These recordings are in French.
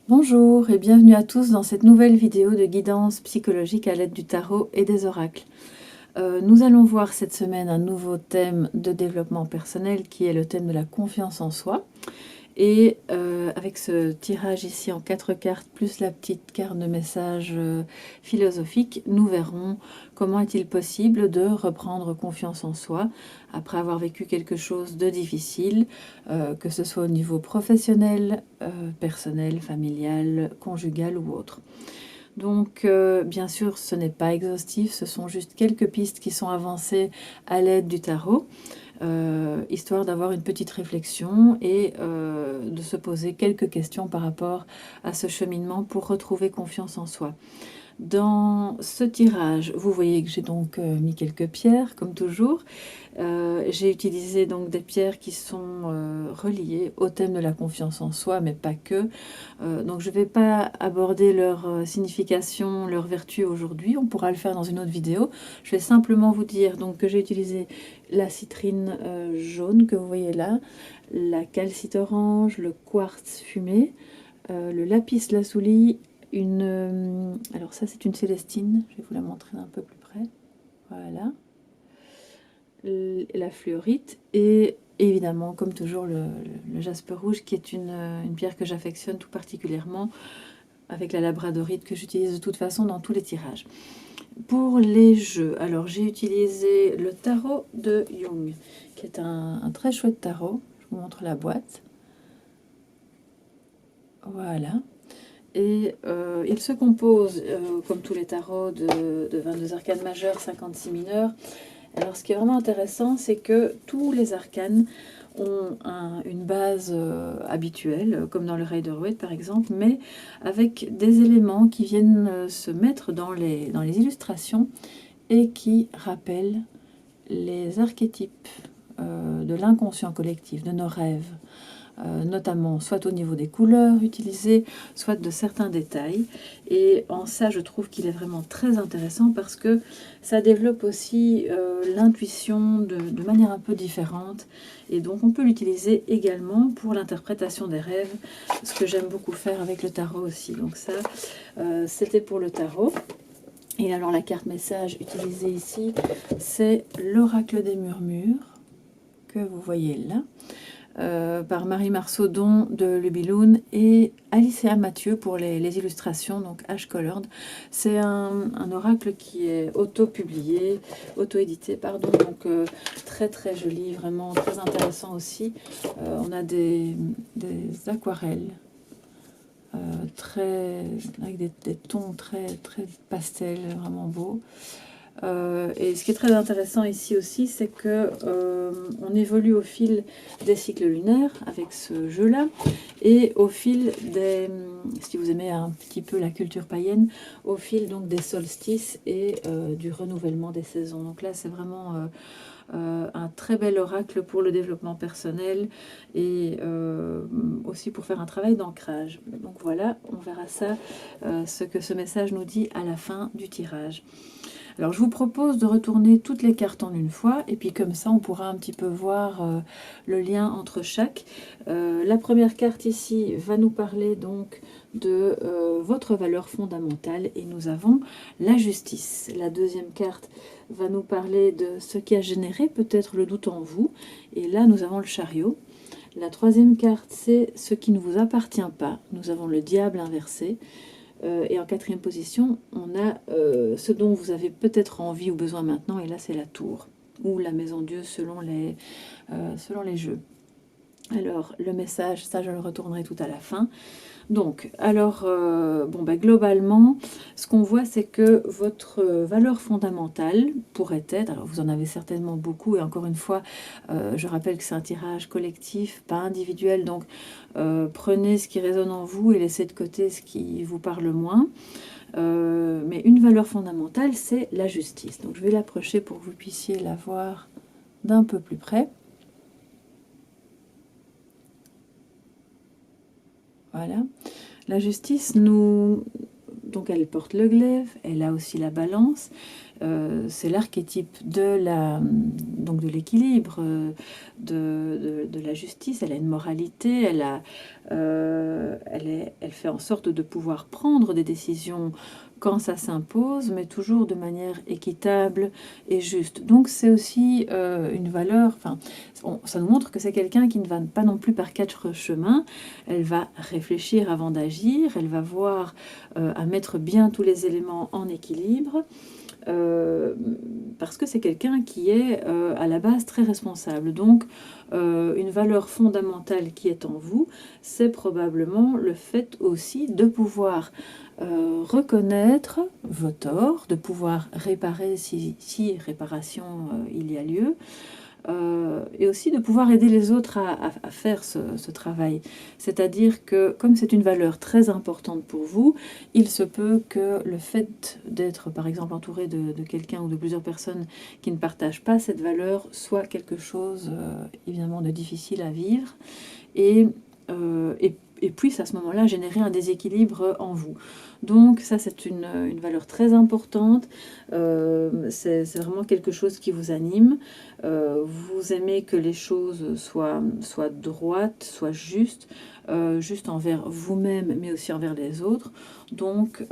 Bonjour et bienvenue à tous dans cette nouvelle vidéo de guidance psychologique à l'aide du tarot et des oracles. Nous allons voir cette semaine un nouveau thème de développement personnel qui est le thème de la confiance en soi. Et avec ce tirage ici en 4 cartes, plus la petite carte de message philosophique, nous verrons comment est-il possible de reprendre confiance en soi après avoir vécu quelque chose de difficile, que ce soit au niveau professionnel, personnel, familial, conjugal ou autre. Donc, bien sûr, ce n'est pas exhaustif, ce sont juste quelques pistes qui sont avancées à l'aide du tarot. Histoire d'avoir une petite réflexion et de se poser quelques questions par rapport à ce cheminement pour retrouver confiance en soi. Dans ce tirage, vous voyez que j'ai donc mis quelques pierres, comme toujours. J'ai utilisé donc des pierres qui sont reliées au thème de la confiance en soi, mais pas que. Donc je ne vais pas aborder leur signification, leur vertu aujourd'hui, on pourra le faire dans une autre vidéo. Je vais simplement vous dire donc, que j'ai utilisé la citrine jaune que vous voyez là, la calcite orange, le quartz fumé, le lapis lazuli, alors ça c'est une célestine, je vais vous la montrer d'un peu plus près, voilà, la fluorite et évidemment comme toujours le jaspe rouge qui est une pierre que j'affectionne tout particulièrement, avec la labradorite que j'utilise de toute façon dans tous les tirages. Pour les jeux, alors j'ai utilisé le tarot de Jung, qui est un très chouette tarot. Je vous montre la boîte. Voilà. Et il se compose, comme tous les tarots, de 22 arcanes majeures, 56 mineurs. Alors ce qui est vraiment intéressant, c'est que tous les arcanes ont une base habituelle, comme dans le Rider-Waite par exemple, mais avec des éléments qui viennent se mettre dans les illustrations et qui rappellent les archétypes de l'inconscient collectif, de nos rêves, notamment soit au niveau des couleurs utilisées, soit de certains détails. Et en ça, je trouve qu'il est vraiment très intéressant parce que ça développe aussi l'intuition de manière un peu différente. Et donc, on peut l'utiliser également pour l'interprétation des rêves, ce que j'aime beaucoup faire avec le tarot aussi. Donc ça, c'était pour le tarot. Et alors, la carte message utilisée ici, c'est l'oracle des murmures, que vous voyez là. Par Marie Marsaudon de Lubiloun et Alicia Mathieu pour les illustrations, donc H-Colored. C'est un oracle qui est auto-publié, auto-édité, pardon, donc très très joli, vraiment très intéressant aussi. On a des aquarelles avec des tons très, très pastels, vraiment beaux. Et ce qui est très intéressant ici aussi, c'est que on évolue au fil des cycles lunaires avec ce jeu-là, et au fil des, si vous aimez un petit peu la culture païenne, au fil donc des solstices et du renouvellement des saisons. Donc là, c'est vraiment un très bel oracle pour le développement personnel et aussi pour faire un travail d'ancrage. Donc voilà, on verra ça, ce que ce message nous dit à la fin du tirage. Alors je vous propose de retourner toutes les cartes en une fois et puis comme ça on pourra un petit peu voir le lien entre chaque. La première carte ici va nous parler donc de votre valeur fondamentale et nous avons la justice. La deuxième carte va nous parler de ce qui a généré peut-être le doute en vous et là nous avons le chariot. La troisième carte c'est ce qui ne vous appartient pas. Nous avons le diable inversé. Et en quatrième position, on a ce dont vous avez peut-être envie ou besoin maintenant, et là c'est la tour, ou la maison Dieu selon les jeux. Alors, le message, ça je le retournerai tout à la fin. Donc, alors, globalement, ce qu'on voit, c'est que votre valeur fondamentale pourrait être, alors vous en avez certainement beaucoup, et encore une fois, je rappelle que c'est un tirage collectif, pas individuel, donc prenez ce qui résonne en vous et laissez de côté ce qui vous parle moins. Mais une valeur fondamentale, c'est la justice. Donc, je vais l'approcher pour que vous puissiez la voir d'un peu plus près. Voilà. La justice, donc elle porte le glaive, elle a aussi la balance. c'est l'archétype donc de l'équilibre, de la justice. Elle a une moralité, elle fait en sorte de pouvoir prendre des décisions quand ça s'impose, mais toujours de manière équitable et juste. Donc c'est aussi une valeur, ça nous montre que c'est quelqu'un qui ne va pas non plus par quatre chemins. Elle va réfléchir avant d'agir, elle va voir à mettre bien tous les éléments en équilibre, parce que c'est quelqu'un qui est à la base très responsable. Donc une valeur fondamentale qui est en vous, c'est probablement le fait aussi de pouvoir reconnaître vos torts, de pouvoir réparer si réparation il y a lieu, et aussi de pouvoir aider les autres à faire ce travail. C'est-à-dire que comme c'est une valeur très importante pour vous, il se peut que le fait d'être par exemple entouré de quelqu'un ou de plusieurs personnes qui ne partagent pas cette valeur soit quelque chose évidemment de difficile à vivre, et puisse à ce moment-là générer un déséquilibre en vous. Donc ça, c'est une valeur très importante, c'est vraiment quelque chose qui vous anime, vous aimez que les choses soient droites, soient justes, juste envers vous-même, mais aussi envers les autres. Donc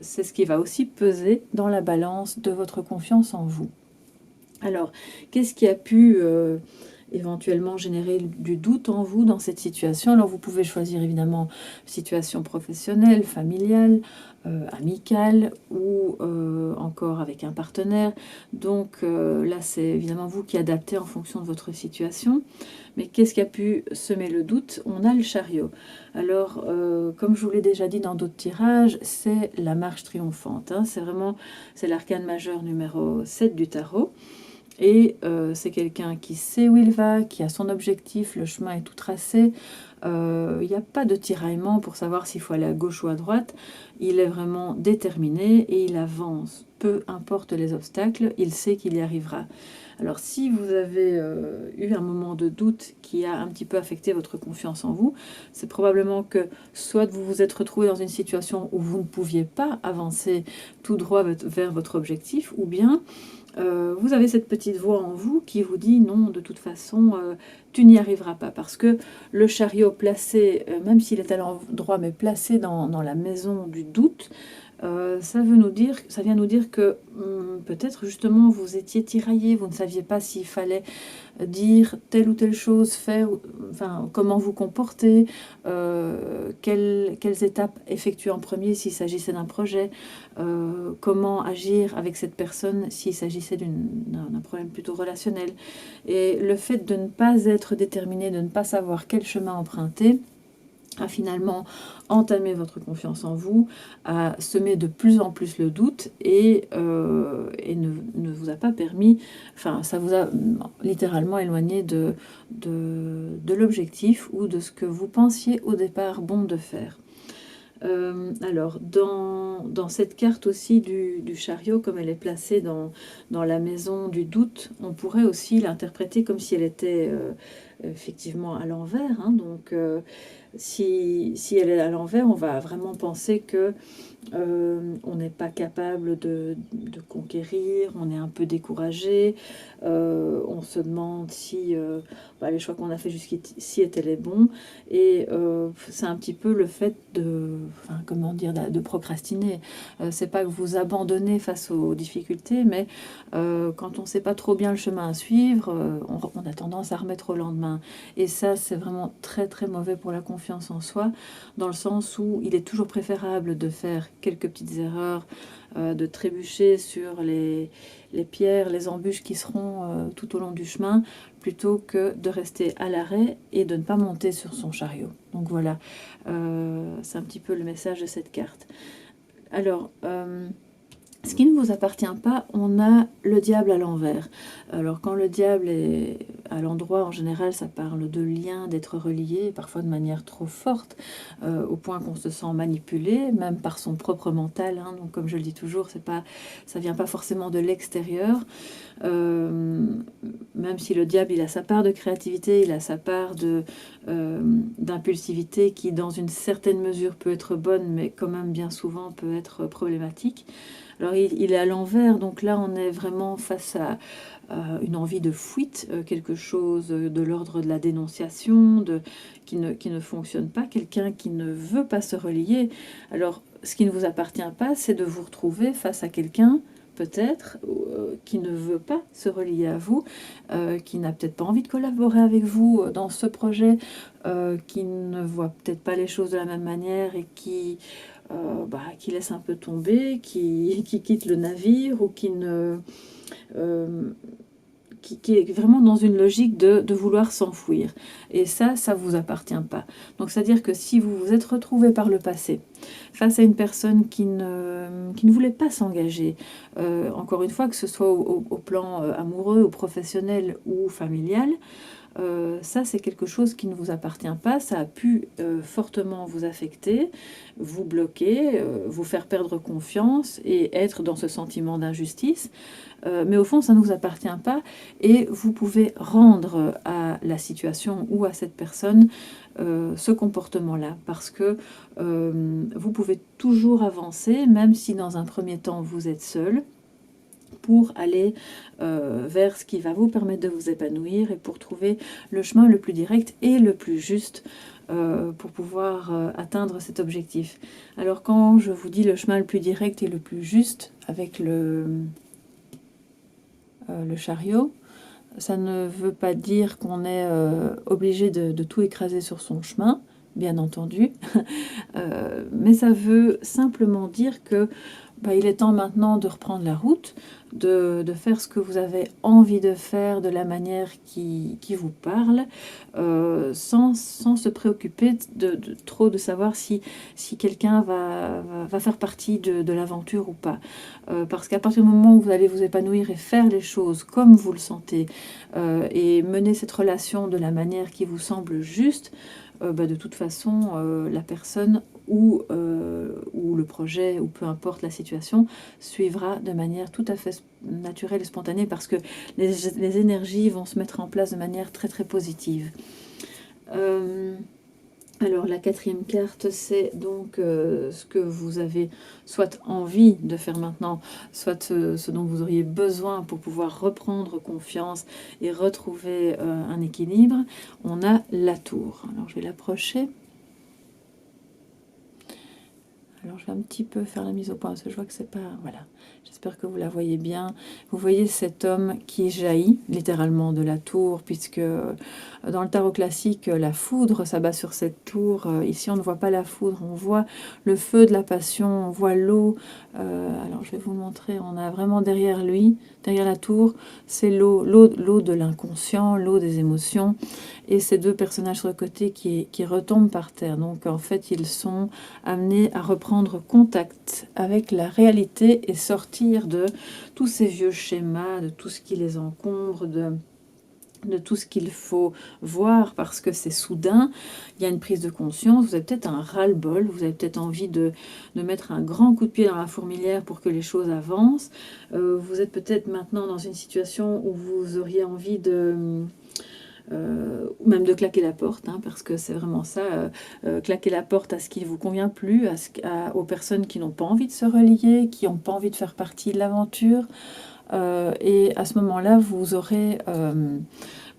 c'est ce qui va aussi peser dans la balance de votre confiance en vous. Alors, qu'est-ce qui a pu éventuellement générer du doute en vous dans cette situation? Alors vous pouvez choisir évidemment situation professionnelle, familiale, amicale, ou encore avec un partenaire. Donc là c'est évidemment vous qui adaptez en fonction de votre situation. Mais qu'est-ce qui a pu semer le doute? On a le chariot. Alors comme je vous l'ai déjà dit dans d'autres tirages, c'est la marche triomphante, hein. C'est l'arcane majeur numéro 7 du tarot. Et c'est quelqu'un qui sait où il va, qui a son objectif, le chemin est tout tracé. Il n'y a pas de tiraillement pour savoir s'il faut aller à gauche ou à droite. Il est vraiment déterminé et il avance. Peu importe les obstacles, il sait qu'il y arrivera. Alors si vous avez eu un moment de doute qui a un petit peu affecté votre confiance en vous, c'est probablement que soit vous vous êtes retrouvé dans une situation où vous ne pouviez pas avancer tout droit vers votre objectif, ou bien vous avez cette petite voix en vous qui vous dit non, de toute façon, tu n'y arriveras pas. Parce que le chariot placé, même s'il est à l'endroit, mais placé dans la maison du doute, ça vient nous dire que peut-être justement vous étiez tiraillé, vous ne saviez pas s'il fallait dire telle ou telle chose, faire, enfin, comment vous comporter, quelles étapes effectuer en premier s'il s'agissait d'un projet, comment agir avec cette personne s'il s'agissait d'un problème plutôt relationnel. Et le fait de ne pas être déterminé, de ne pas savoir quel chemin emprunter, a finalement entamé votre confiance en vous, a semé de plus en plus le doute et ne vous a pas permis, enfin ça vous a littéralement éloigné de l'objectif ou de ce que vous pensiez au départ bon de faire. Alors, dans cette carte aussi du chariot, comme elle est placée dans la maison du doute, on pourrait aussi l'interpréter comme si elle était effectivement à l'envers, hein. Donc, si elle est à l'envers, on va vraiment penser que on n'est pas capable de conquérir, on est un peu découragé, on se demande si les choix qu'on a fait jusqu'ici étaient les bons, et c'est un petit peu le fait de procrastiner. C'est pas que vous abandonnez face aux difficultés, mais quand on ne sait pas trop bien le chemin à suivre, on a tendance à remettre au lendemain, et ça c'est vraiment très très mauvais pour la confiance en soi, dans le sens où il est toujours préférable de faire quelques petites erreurs, de trébucher sur les pierres, les embûches qui seront tout au long du chemin, plutôt que de rester à l'arrêt et de ne pas monter sur son chariot. Donc voilà, c'est un petit peu le message de cette carte. Alors, ce qui ne vous appartient pas, on a le diable à l'envers. Alors quand le diable est à l'endroit, en général, ça parle de lien, d'être relié, parfois de manière trop forte, au point qu'on se sent manipulé, même par son propre mental, hein. Donc, comme je le dis toujours, ça vient pas forcément de l'extérieur. Même si le diable, il a sa part de créativité, il a sa part d'impulsivité qui, dans une certaine mesure, peut être bonne, mais quand même bien souvent peut être problématique. Alors, il est à l'envers, donc là, on est vraiment face à une envie de fuite, quelque chose de l'ordre de la dénonciation, qui ne fonctionne pas, quelqu'un qui ne veut pas se relier. Alors, ce qui ne vous appartient pas, c'est de vous retrouver face à quelqu'un, peut-être, qui ne veut pas se relier à vous, qui n'a peut-être pas envie de collaborer avec vous dans ce projet, qui ne voit peut-être pas les choses de la même manière et qui laisse un peu tomber, qui quitte le navire ou qui est vraiment dans une logique de vouloir s'enfuir. Et ça vous appartient pas. Donc, c'est-à-dire que si vous vous êtes retrouvé par le passé face à une personne qui ne voulait pas s'engager, encore une fois, que ce soit au plan amoureux, ou professionnel ou familial, ça, c'est quelque chose qui ne vous appartient pas. Ça a pu fortement vous affecter, vous bloquer, vous faire perdre confiance et être dans ce sentiment d'injustice. Mais au fond, ça ne vous appartient pas et vous pouvez rendre à la situation ou à cette personne ce comportement-là, parce que vous pouvez toujours avancer, même si dans un premier temps vous êtes seul, pour aller vers ce qui va vous permettre de vous épanouir et pour trouver le chemin le plus direct et le plus juste pour pouvoir atteindre cet objectif. Alors, quand je vous dis le chemin le plus direct et le plus juste avec le chariot, ça ne veut pas dire qu'on est obligé de tout écraser sur son chemin, bien entendu, mais ça veut simplement dire que il est temps maintenant de reprendre la route, de faire ce que vous avez envie de faire de la manière qui vous parle, sans se préoccuper trop de savoir si quelqu'un va faire partie de l'aventure ou pas. Parce qu'à partir du moment où vous allez vous épanouir et faire les choses comme vous le sentez, et mener cette relation de la manière qui vous semble juste, de toute façon, la personne ou le projet, ou peu importe la situation, suivra de manière tout à fait naturelle et spontanée, parce que les énergies vont se mettre en place de manière très très positive. Alors, la quatrième carte, c'est donc ce que vous avez soit envie de faire maintenant, soit ce dont vous auriez besoin pour pouvoir reprendre confiance et retrouver un équilibre. On a la tour. Alors, je vais l'approcher. Alors, je vais un petit peu faire la mise au point, parce que je vois que c'est pas... Voilà, j'espère que vous la voyez bien. Vous voyez cet homme qui jaillit littéralement de la tour, puisque dans le tarot classique, la foudre s'abat sur cette tour. Ici, on ne voit pas la foudre, on voit le feu de la passion, on voit l'eau. Alors, je vais vous montrer, on a vraiment derrière lui, derrière la tour, c'est l'eau de l'inconscient, l'eau des émotions. Et ces deux personnages sur le côté qui retombent par terre. Donc, en fait, ils sont amenés à reprendre contact avec la réalité et sortir de tous ces vieux schémas, de tout ce qui les encombre, de tout ce qu'il faut voir, parce que c'est soudain, il y a une prise de conscience, vous avez peut-être un ras-le-bol, vous avez peut-être envie de mettre un grand coup de pied dans la fourmilière pour que les choses avancent. Vous êtes peut-être maintenant dans une situation où vous auriez envie même de claquer la porte, hein, parce que c'est vraiment ça, claquer la porte à ce qui ne vous convient plus, aux personnes qui n'ont pas envie de se relier, qui n'ont pas envie de faire partie de l'aventure. Et à ce moment-là, vous aurez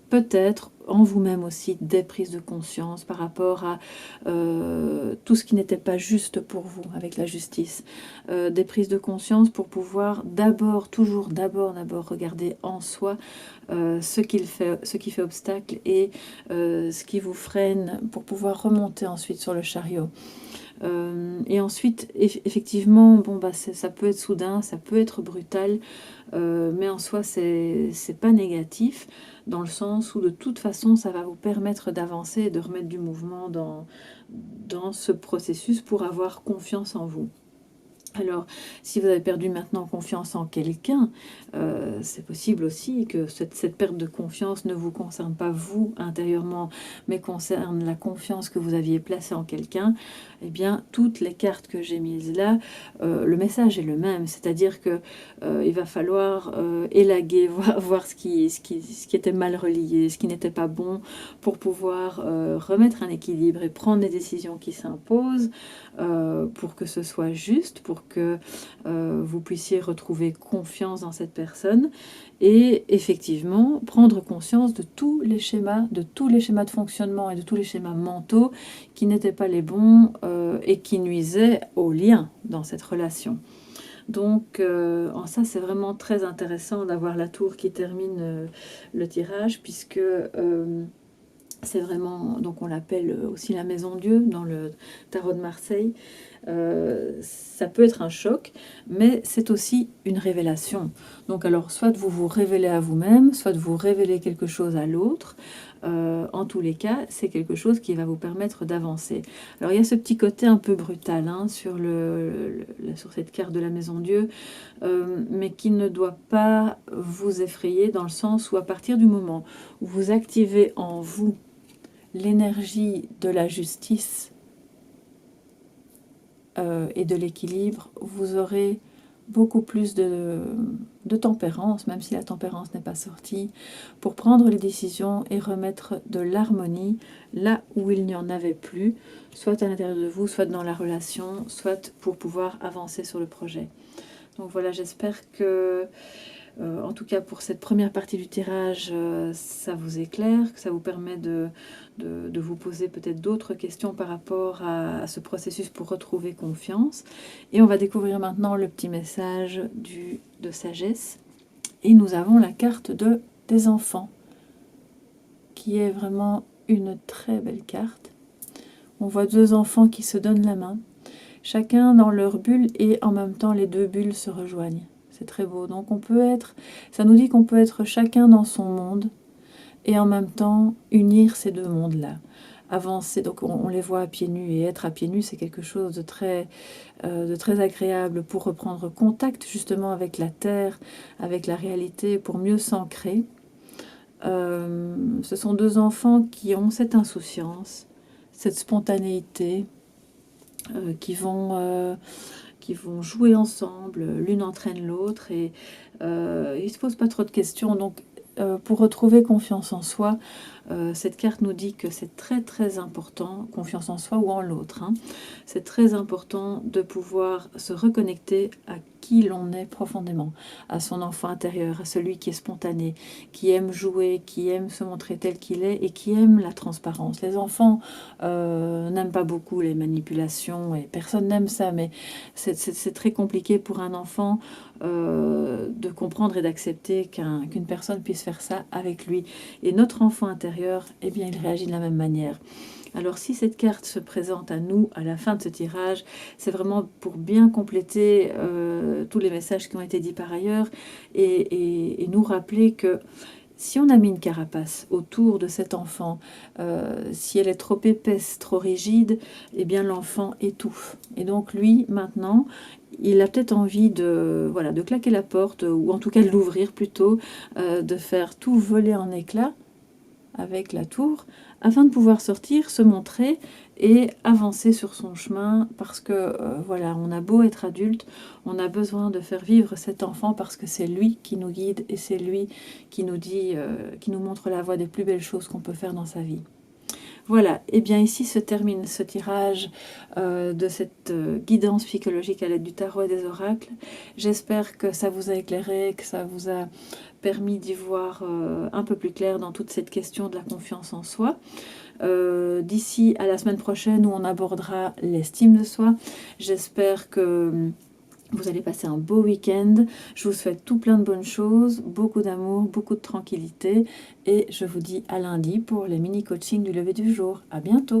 peut-être en vous-même aussi des prises de conscience par rapport à tout ce qui n'était pas juste pour vous avec la justice. Des prises de conscience pour pouvoir toujours d'abord regarder en soi ce qui fait obstacle et ce qui vous freine, pour pouvoir remonter ensuite sur le chariot. Et ensuite, effectivement, ça peut être soudain, ça peut être brutal, mais en soi, c'est pas négatif, dans le sens où de toute façon, ça va vous permettre d'avancer et de remettre du mouvement dans ce processus pour avoir confiance en vous. Alors, si vous avez perdu maintenant confiance en quelqu'un, c'est possible aussi que cette perte de confiance ne vous concerne pas vous intérieurement, mais concerne la confiance que vous aviez placée en quelqu'un. Eh bien, toutes les cartes que j'ai mises là, le message est le même, c'est-à-dire que il va falloir élaguer, voir ce qui était mal relié, ce qui n'était pas bon, pour pouvoir remettre un équilibre et prendre les décisions qui s'imposent, pour que ce soit juste, pour que vous puissiez retrouver confiance dans cette personne et effectivement prendre conscience de tous les schémas, de fonctionnement et de tous les schémas mentaux qui n'étaient pas les bons et qui nuisaient au lien dans cette relation. Donc, en ça, c'est vraiment très intéressant d'avoir la tour qui termine le tirage, puisque c'est vraiment, donc on l'appelle aussi la maison Dieu dans le tarot de Marseille. Ça peut être un choc, mais c'est aussi une révélation. Donc alors, soit vous vous révélez à vous-même, soit vous révélez quelque chose à l'autre. En tous les cas, c'est quelque chose qui va vous permettre d'avancer. Alors il y a ce petit côté un peu brutal hein, sur cette carte de la maison Dieu, mais qui ne doit pas vous effrayer, dans le sens où à partir du moment où vous activez en vous l'énergie de la justice et de l'équilibre, vous aurez beaucoup plus de tempérance, même si la tempérance n'est pas sortie, pour prendre les décisions et remettre de l'harmonie là où il n'y en avait plus, soit à l'intérieur de vous, soit dans la relation, soit pour pouvoir avancer sur le projet. Donc voilà, j'espère que en tout cas pour cette première partie du tirage, ça vous éclaire, que ça vous permet de vous poser peut-être d'autres questions par rapport à ce processus pour retrouver confiance. Et on va découvrir maintenant le petit message de sagesse. Et nous avons la carte des enfants, qui est vraiment une très belle carte. On voit deux enfants qui se donnent la main, chacun dans leur bulle, et en même temps les deux bulles se rejoignent. C'est très beau. Donc ça nous dit qu'on peut être chacun dans son monde et en même temps unir ces deux mondes-là. Avancer, donc on les voit à pieds nus, et être à pieds nus, c'est quelque chose de très agréable pour reprendre contact justement avec la terre, avec la réalité, pour mieux s'ancrer. Ce sont deux enfants qui ont cette insouciance, cette spontanéité, qui vont jouer ensemble, l'une entraîne l'autre, et ils ne se posent pas trop de questions. Donc pour retrouver confiance en soi, cette carte nous dit que c'est très très important, confiance en soi ou en l'autre, hein, c'est très important de pouvoir se reconnecter à qui l'on est profondément, à son enfant intérieur, à celui qui est spontané, qui aime jouer, qui aime se montrer tel qu'il est et qui aime la transparence. Les enfants n'aiment pas beaucoup les manipulations, et personne n'aime ça, mais c'est très compliqué pour un enfant de comprendre et d'accepter qu'une personne puisse faire ça avec lui. Et notre enfant intérieur, eh bien, il réagit de la même manière. Alors si cette carte se présente à nous à la fin de ce tirage, c'est vraiment pour bien compléter tous les messages qui ont été dits par ailleurs, et nous rappeler que si on a mis une carapace autour de cet enfant, si elle est trop épaisse, trop rigide, eh bien l'enfant étouffe. Et donc lui, maintenant, il a peut-être envie de claquer la porte, ou en tout cas de l'ouvrir plutôt, de faire tout voler en éclats avec la tour, afin de pouvoir sortir, se montrer et avancer sur son chemin, parce que on a beau être adulte, on a besoin de faire vivre cet enfant, parce que c'est lui qui nous guide et c'est lui qui nous dit, qui nous montre la voie des plus belles choses qu'on peut faire dans sa vie. Voilà, et bien ici se termine ce tirage de cette guidance psychologique à l'aide du tarot et des oracles. J'espère que ça vous a éclairé, que ça vous a permis d'y voir un peu plus clair dans toute cette question de la confiance en soi. D'ici à la semaine prochaine, où on abordera l'estime de soi, j'espère que vous allez passer un beau week-end. Je vous souhaite tout plein de bonnes choses, beaucoup d'amour, beaucoup de tranquillité, et je vous dis à lundi pour les mini-coachings du lever du jour. À bientôt!